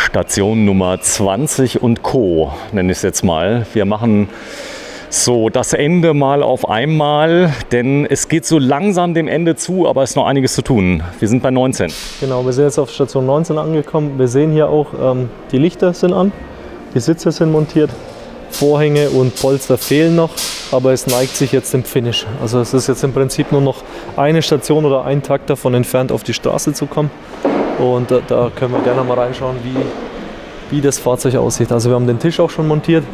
Station Nummer 20 und Co. nenne ich es jetzt mal. Wir machen so das Ende mal auf einmal, denn es geht so langsam dem Ende zu, aber es ist noch einiges zu tun. Wir sind bei 19. Genau, wir sind jetzt auf Station 19 angekommen. Wir sehen hier auch, die Lichter sind an, die Sitze sind montiert, Vorhänge und Polster fehlen noch, aber es neigt sich jetzt dem Finish. Also es ist jetzt im Prinzip nur noch eine Station oder ein Takt davon entfernt, auf die Straße zu kommen. Und da können wir gerne mal reinschauen, wie das Fahrzeug aussieht. Also wir haben den Tisch auch schon montiert.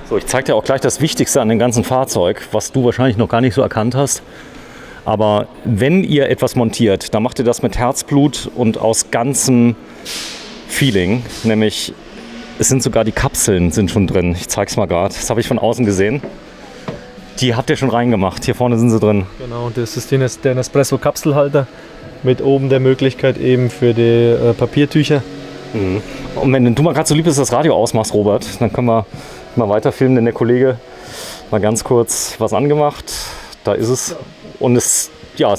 So, ich zeige dir auch gleich das Wichtigste an dem ganzen Fahrzeug, was du wahrscheinlich noch gar nicht so erkannt hast. Aber wenn ihr etwas montiert, dann macht ihr das mit Herzblut und aus ganzem Feeling. Nämlich, es sind sogar die Kapseln sind schon drin. Ich zeige es mal gerade. Das habe ich von außen gesehen. Die habt ihr schon reingemacht. Hier vorne sind sie drin. Genau, das ist der Nespresso-Kapselhalter mit oben der Möglichkeit eben für die Papiertücher. Mhm. Und wenn du mal gerade so lieb bist, das Radio ausmachst, Robert, dann können wir mal weiterfilmen, denn der Kollege mal ganz kurz was angemacht. Da ist es. Und es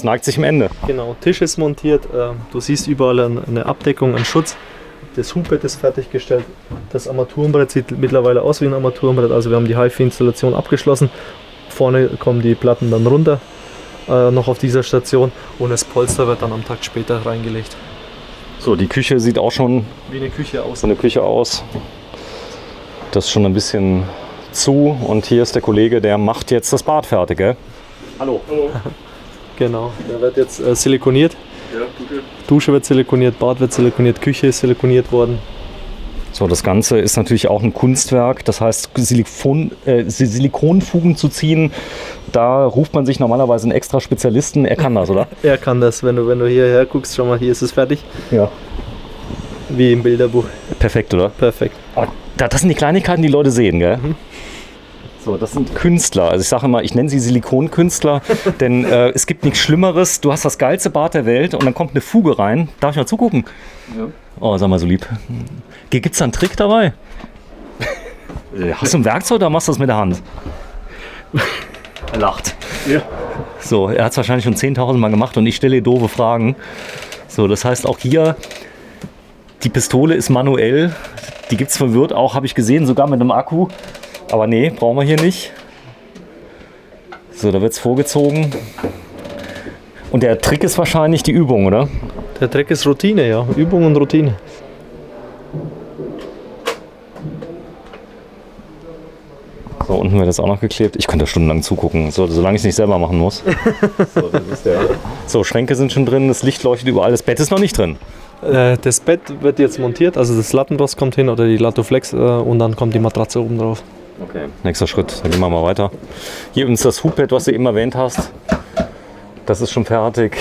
neigt sich am Ende. Genau, Tisch ist montiert. Du siehst überall eine Abdeckung, einen Schutz. Das Hubbett ist fertiggestellt. Das Armaturenbrett sieht mittlerweile aus wie ein Armaturenbrett. Also wir haben die HiFi-Installation abgeschlossen. Vorne kommen die Platten dann runter, noch auf dieser Station. Und das Polster wird dann am Tag später reingelegt. So, die Küche sieht auch schon wie eine Küche aus. So eine Küche aus. Das ist schon ein bisschen zu. Und hier ist der Kollege, der macht jetzt das Bad fertig, gell? Hallo. Hallo. Genau, der wird jetzt silikoniert. Ja, Dusche wird silikoniert, Bad wird silikoniert, Küche ist silikoniert worden. So, das Ganze ist natürlich auch ein Kunstwerk. Das heißt, Silikonfugen zu ziehen, da ruft man sich normalerweise einen extra Spezialisten. Er kann das, oder? Er kann das. Wenn du hierher guckst, schau mal, hier ist es fertig. Ja. Wie im Bilderbuch. Perfekt, oder? Perfekt. Aber das sind die Kleinigkeiten, die Leute sehen, gell? Mhm. So, das sind Künstler. Also ich sage immer, ich nenne sie Silikonkünstler, denn es gibt nichts Schlimmeres. Du hast das geilste Bad der Welt und dann kommt eine Fuge rein. Darf ich mal zugucken? Ja. Oh, sag mal so lieb. Gibt es da einen Trick dabei? Hast du ein Werkzeug oder machst du das mit der Hand? Er lacht. Ja. So, er hat es wahrscheinlich schon 10.000 Mal gemacht und ich stelle ihr doofe Fragen. So, das heißt auch hier, die Pistole ist manuell. Die gibt es von Wirth auch, habe ich gesehen, sogar mit einem Akku. Aber nee, brauchen wir hier nicht. So, da wird es vorgezogen. Und der Trick ist wahrscheinlich die Übung, oder? Der Trick ist Routine, ja. Übung und Routine. So, unten wird das auch noch geklebt. Ich könnte da stundenlang zugucken, solange ich es nicht selber machen muss. So, das ist so, Schränke sind schon drin, das Licht leuchtet überall, das Bett ist noch nicht drin. Das Bett wird jetzt montiert, also das Lattenrost kommt hin oder die Latoflex und dann kommt die Matratze oben drauf. Okay. Nächster Schritt, dann gehen wir mal weiter. Hier übrigens das Hubbett, was du eben erwähnt hast. Das ist schon fertig.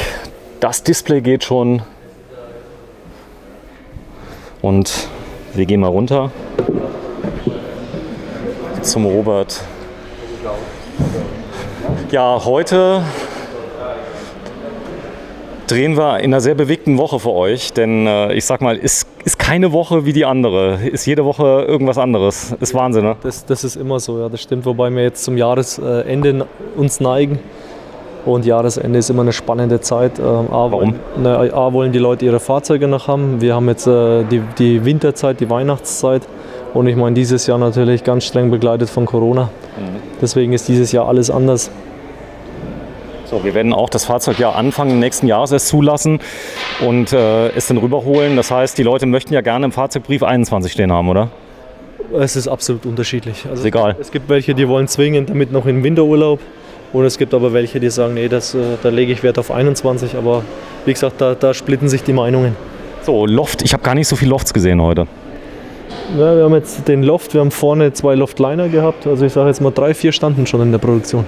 Das Display geht schon. Und wir gehen mal runter zum Robert. Ja, heute drehen wir in einer sehr bewegten Woche für euch, denn ich sag mal, ist keine Woche wie die andere, ist jede Woche irgendwas anderes, ist Wahnsinn, ne? Das ist immer so, ja, das stimmt, wobei wir jetzt zum Jahresende uns neigen und Jahresende ist immer eine spannende Zeit. Warum? A wollen die Leute ihre Fahrzeuge noch haben, wir haben jetzt die Winterzeit, die Weihnachtszeit und ich meine dieses Jahr natürlich ganz streng begleitet von Corona, deswegen ist dieses Jahr alles anders. So, wir werden auch das Fahrzeug ja Anfang nächsten Jahres erst zulassen und es dann rüberholen. Das heißt, die Leute möchten ja gerne im Fahrzeugbrief 21 stehen haben, oder? Es ist absolut unterschiedlich. Also ist egal. Es gibt welche, die wollen zwingend damit noch in den Winterurlaub und es gibt aber welche, die sagen, nee, da lege ich Wert auf 21. Aber wie gesagt, da splitten sich die Meinungen. So, Loft. Ich habe gar nicht so viele Lofts gesehen heute. Ja, wir haben jetzt den Loft, wir haben vorne 2 Loftliner gehabt. Also ich sage jetzt mal 3, 4 standen schon in der Produktion.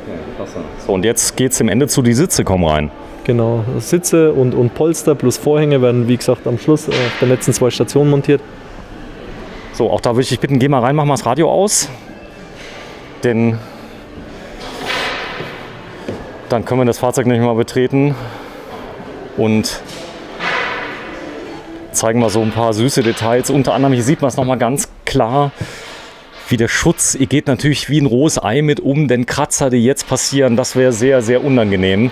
So, und jetzt geht es dem Ende zu, die Sitze kommen rein. Genau, Sitze und Polster plus Vorhänge werden, wie gesagt, am Schluss auf den letzten 2 Stationen montiert. So, auch da würde ich dich bitten, geh mal rein, mach mal das Radio aus. Denn dann können wir das Fahrzeug nicht mal betreten und zeigen mal so ein paar süße Details. Unter anderem, hier sieht man es nochmal ganz klar, wie der Schutz, ihr geht natürlich wie ein rohes Ei mit um, denn Kratzer, die jetzt passieren, das wäre sehr, sehr unangenehm,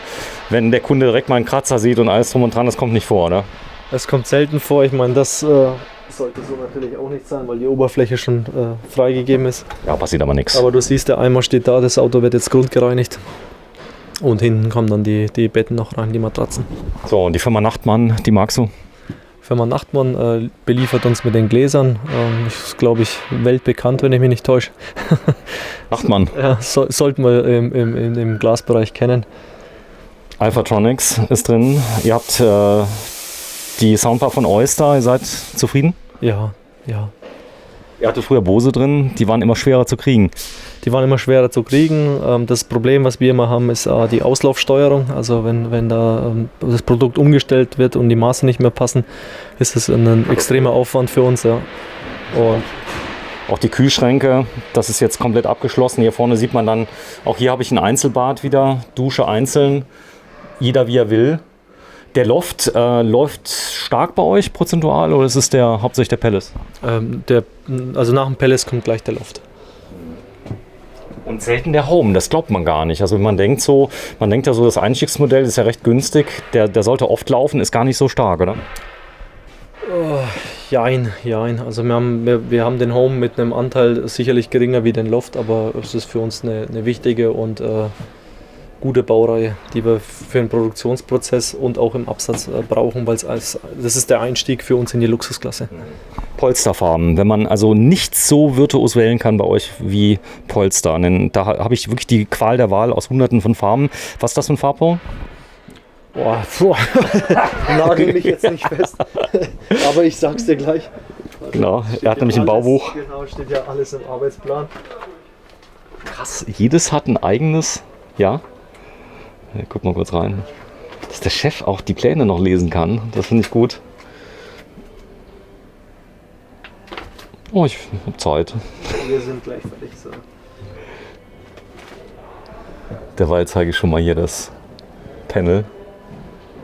wenn der Kunde direkt mal einen Kratzer sieht und alles drum und dran, das kommt nicht vor, oder? Es kommt selten vor, ich meine, das Sollte so natürlich auch nicht sein, weil die Oberfläche schon freigegeben ist. Ja, passiert aber nichts. Aber du siehst, der Eimer steht da, das Auto wird jetzt grundgereinigt. Und hinten kommen dann die Betten noch rein, die Matratzen. So, und die Firma Nachtmann, die magst du? Firma Nachtmann beliefert uns mit den Gläsern. Ist, glaube ich, weltbekannt, wenn ich mich nicht täusche. Nachtmann. Ja, sollten wir im Glasbereich kennen. Alphatronics ist drin. Ihr habt die Soundbar von Oyster. Ihr seid zufrieden? Ja, ja. Ihr hattet früher Bose drin. Die waren immer schwerer zu kriegen. Die waren immer schwerer zu kriegen. Das Problem, was wir immer haben, ist die Auslaufsteuerung. Also wenn da das Produkt umgestellt wird und die Maße nicht mehr passen, ist es ein extremer Aufwand für uns. Ja. Und auch die Kühlschränke, das ist jetzt komplett abgeschlossen. Hier vorne sieht man dann, auch hier habe ich ein Einzelbad wieder, Dusche einzeln, jeder wie er will. Der Loft läuft stark bei euch prozentual oder ist es hauptsächlich der Palace? Also nach dem Palace kommt gleich der Loft. Und selten der Home, das glaubt man gar nicht. Also man denkt ja so, das Einstiegsmodell ist ja recht günstig, der sollte oft laufen, ist gar nicht so stark, oder? Jein. Also wir haben den Home mit einem Anteil sicherlich geringer wie den Loft, aber es ist für uns eine wichtige und gute Baureihe, die wir für den Produktionsprozess und auch im Absatz brauchen, weil das ist der Einstieg für uns in die Luxusklasse. Polsterfarben, wenn man also nicht so virtuos wählen kann bei euch wie Polster, denn da habe ich wirklich die Qual der Wahl aus hunderten von Farben. Was ist das für ein Farbbau? Boah. Nagel mich jetzt nicht fest, aber ich sag's dir gleich. Genau, er hat nämlich ein Baubuch. Genau, steht ja alles im Arbeitsplan. Krass, jedes hat ein eigenes, ja. Guck mal kurz rein. Dass der Chef auch die Pläne noch lesen kann, das finde ich gut. Oh, ich habe Zeit. Wir sind gleich fertig. So. Derweil zeige ich schon mal hier das Panel,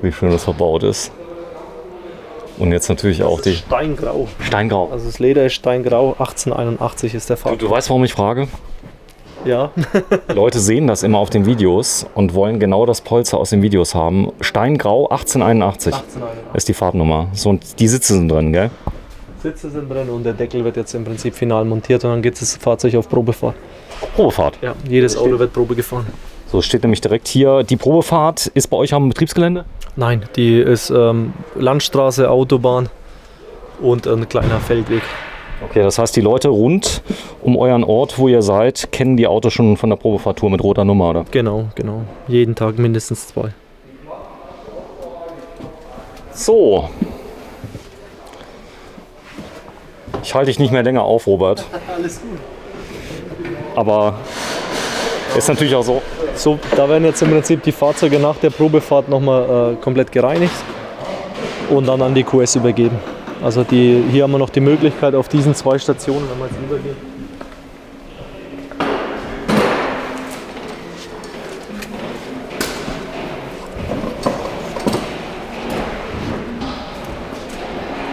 wie schön das verbaut ist. Und jetzt natürlich auch die Steingrau. Steingrau. Also das Leder ist Steingrau, 1881 ist der Farb. Du weißt, warum ich frage? Ja. Leute sehen das immer auf den Videos und wollen genau das Polster aus den Videos haben. Steingrau 1881 ist die Farbnummer. So, und die Sitze sind drin, gell? Sitze sind drin und der Deckel wird jetzt im Prinzip final montiert und dann geht das Fahrzeug auf Probefahrt. Probefahrt? Ja, jedes Auto wird Probe gefahren. So, steht nämlich direkt hier. Die Probefahrt ist bei euch am Betriebsgelände? Nein, die ist Landstraße, Autobahn und ein kleiner Feldweg. Okay, das heißt, die Leute rund um euren Ort, wo ihr seid, kennen die Autos schon von der Probefahrtour mit roter Nummer, oder? Genau. Jeden Tag mindestens 2. So. Ich halte dich nicht mehr länger auf, Robert. Alles gut. Aber ist natürlich auch so. So, da werden jetzt im Prinzip die Fahrzeuge nach der Probefahrt nochmal komplett gereinigt und dann an die QS übergeben. Also hier haben wir noch die Möglichkeit auf diesen 2 Stationen, wenn wir jetzt übergehen.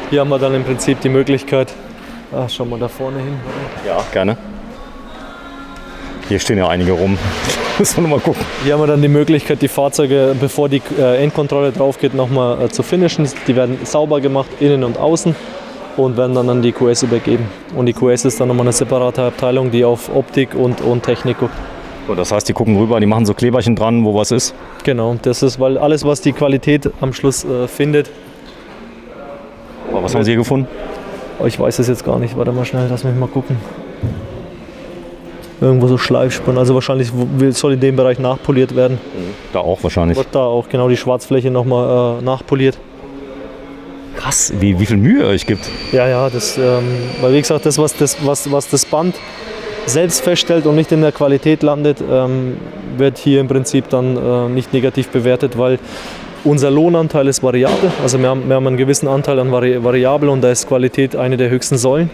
Hier haben wir dann im Prinzip die Möglichkeit, schau mal da vorne hin. Ja, gerne. Hier stehen ja einige rum. Müssen wir nochmal gucken. Hier haben wir dann die Möglichkeit, die Fahrzeuge, bevor die Endkontrolle drauf geht, nochmal zu finishen. Die werden sauber gemacht, innen und außen, und werden dann an die QS übergeben. Und die QS ist dann nochmal eine separate Abteilung, die auf Optik und Technik guckt. So, das heißt, die gucken rüber, die machen so Kleberchen dran, wo was ist? Genau, das ist, weil alles, was die Qualität am Schluss findet. Aber was haben Sie hier gefunden? Oh, ich weiß es jetzt gar nicht. Warte mal schnell, lass mich mal gucken. Irgendwo so Schleifspuren, also wahrscheinlich soll in dem Bereich nachpoliert werden. Da auch wahrscheinlich. Wird da auch genau die Schwarzfläche nochmal nachpoliert. Krass, wie viel Mühe ihr euch gibt. Ja, weil wie gesagt, das, was das Band selbst feststellt und nicht in der Qualität landet, wird hier im Prinzip dann nicht negativ bewertet, weil unser Lohnanteil ist variabel. Also wir haben einen gewissen Anteil an variabel und da ist Qualität eine der höchsten Säulen.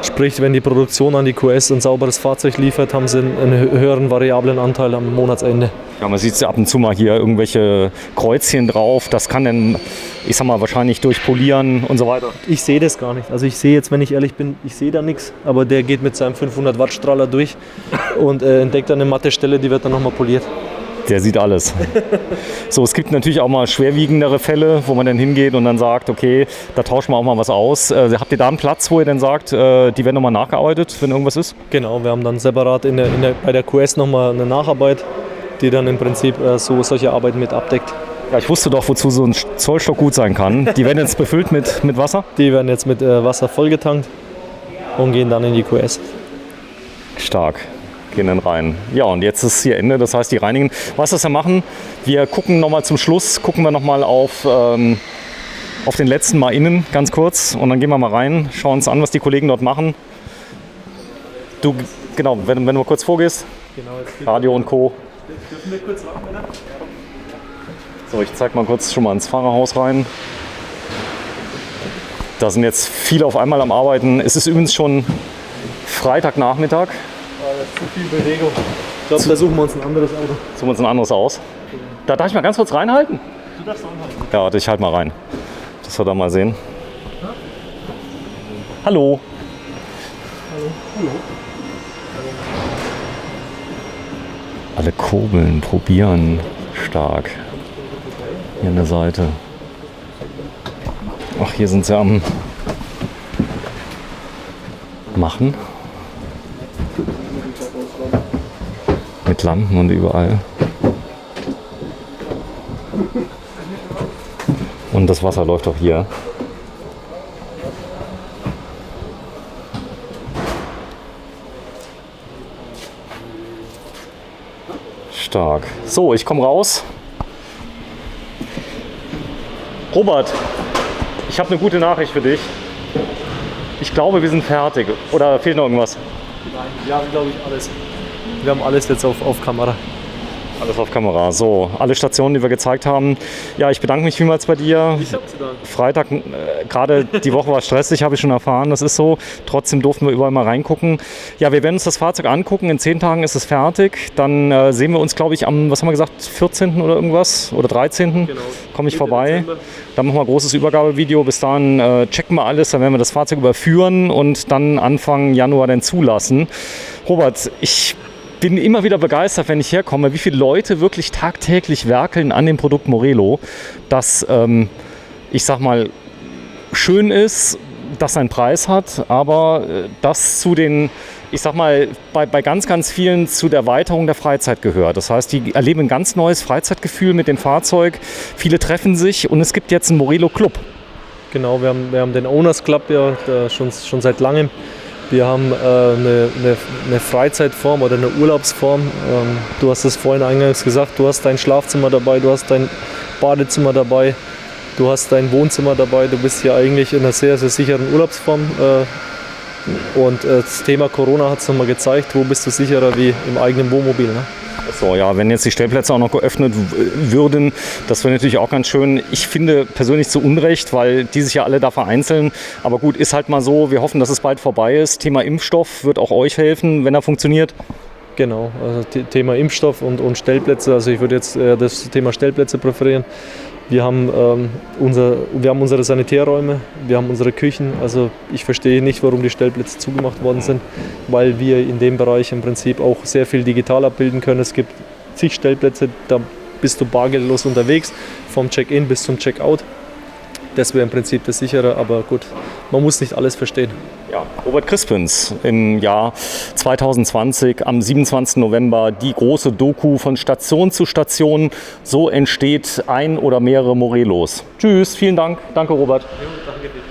Sprich, wenn die Produktion an die QS ein sauberes Fahrzeug liefert, haben sie einen höheren variablen Anteil am Monatsende. Ja, man sieht ab und zu mal hier irgendwelche Kreuzchen drauf. Das kann dann, ich sag mal, wahrscheinlich durch Polieren und so weiter. Ich sehe das gar nicht. Also ich sehe jetzt, wenn ich ehrlich bin, ich sehe da nichts. Aber der geht mit seinem 500 Watt Strahler durch und entdeckt dann eine matte Stelle, die wird dann nochmal poliert. Der sieht alles. So, es gibt natürlich auch mal schwerwiegendere Fälle, wo man dann hingeht und dann sagt, okay, da tauschen wir auch mal was aus. Habt ihr da einen Platz, wo ihr dann sagt, die werden nochmal nachgearbeitet, wenn irgendwas ist? Genau, wir haben dann separat bei der QS nochmal eine Nacharbeit, die dann im Prinzip solche Arbeiten mit abdeckt. Ja, ich wusste doch, wozu so ein Zollstock gut sein kann. Die werden jetzt befüllt mit Wasser? Die werden jetzt mit Wasser vollgetankt und gehen dann in die QS. Stark. Gehen dann rein. Ja, und jetzt ist hier Ende, das heißt, die reinigen. Was wir machen, wir gucken nochmal zum Schluss, gucken wir nochmal auf den letzten Mal innen, ganz kurz. Und dann gehen wir mal rein, schauen uns an, was die Kollegen dort machen. Du, genau, wenn du mal kurz vorgehst. Genau, Radio und Co. Dürfen wir kurz ran, Männer? So, ich zeig mal kurz schon mal ins Fahrerhaus rein. Da sind jetzt viele auf einmal am Arbeiten. Es ist übrigens schon Freitagnachmittag. Das ist zu viel Bewegung. Ich glaube, da suchen wir uns ein anderes Auto. Suchen wir uns ein anderes aus. Da darf ich mal ganz kurz reinhalten? Du darfst anhalten. Ja, warte, ich halte mal rein. Das wir da mal sehen. Hallo. Hallo. Alle kurbeln, probieren. Stark. Hier an der Seite. Ach, hier sind sie am Machen. Mit Lampen und überall. Und das Wasser läuft auch hier. Stark. So, ich komme raus. Robert, ich habe eine gute Nachricht für dich. Ich glaube, wir sind fertig. Oder fehlt noch irgendwas? Nein, wir haben, glaube ich, alles. Wir haben alles jetzt auf Kamera. Alles auf Kamera. So, alle Stationen, die wir gezeigt haben. Ja, ich bedanke mich vielmals bei dir. Ich hab zu danken. Freitag, gerade die Woche war stressig, habe ich schon erfahren. Das ist so. Trotzdem durften wir überall mal reingucken. Ja, wir werden uns das Fahrzeug angucken. In 10 Tagen ist es fertig. Dann sehen wir uns, glaube ich, am, was haben wir gesagt, 14. oder irgendwas? Oder 13. Genau. Komme ich Mitte vorbei. Dezember. Dann machen wir ein großes Übergabevideo. Bis dahin checken wir alles. Dann werden wir das Fahrzeug überführen und dann Anfang Januar dann zulassen. Robert, ich bin immer wieder begeistert, wenn ich herkomme, wie viele Leute wirklich tagtäglich werkeln an dem Produkt Morelo, das, ich sag mal, schön ist, das seinen Preis hat, aber das zu den, ich sag mal, bei ganz, ganz vielen zu der Erweiterung der Freizeit gehört. Das heißt, die erleben ein ganz neues Freizeitgefühl mit dem Fahrzeug. Viele treffen sich und es gibt jetzt einen Morelo Club. Genau, wir haben den Owners Club ja schon seit langem. Wir haben eine Freizeitform oder eine Urlaubsform. Du hast es vorhin eingangs gesagt, du hast dein Schlafzimmer dabei, du hast dein Badezimmer dabei, du hast dein Wohnzimmer dabei. Du bist hier eigentlich in einer sehr, sehr sicheren Urlaubsform. Und das Thema Corona hat es nochmal gezeigt, wo bist du sicherer wie im eigenen Wohnmobil. Ne? So, ja, wenn jetzt die Stellplätze auch noch geöffnet würden, das wäre natürlich auch ganz schön. Ich finde persönlich zu Unrecht, weil die sich ja alle da vereinzeln. Aber gut, ist halt mal so. Wir hoffen, dass es bald vorbei ist. Thema Impfstoff wird auch euch helfen, wenn er funktioniert. Genau, also Thema Impfstoff und Stellplätze. Also ich würde jetzt das Thema Stellplätze präferieren. Wir haben unsere Sanitärräume, wir haben unsere Küchen. Also ich verstehe nicht, warum die Stellplätze zugemacht worden sind, weil wir in dem Bereich im Prinzip auch sehr viel digital abbilden können. Es gibt zig Stellplätze, da bist du bargeldlos unterwegs, vom Check-in bis zum Check-out. Das wäre im Prinzip das sichere, aber gut, man muss nicht alles verstehen. Ja, Robert Crispins im Jahr 2020 am 27. November die große Doku von Station zu Station. So entsteht ein oder mehrere Morelos. Tschüss, vielen Dank. Danke, Robert. Ja, danke dir.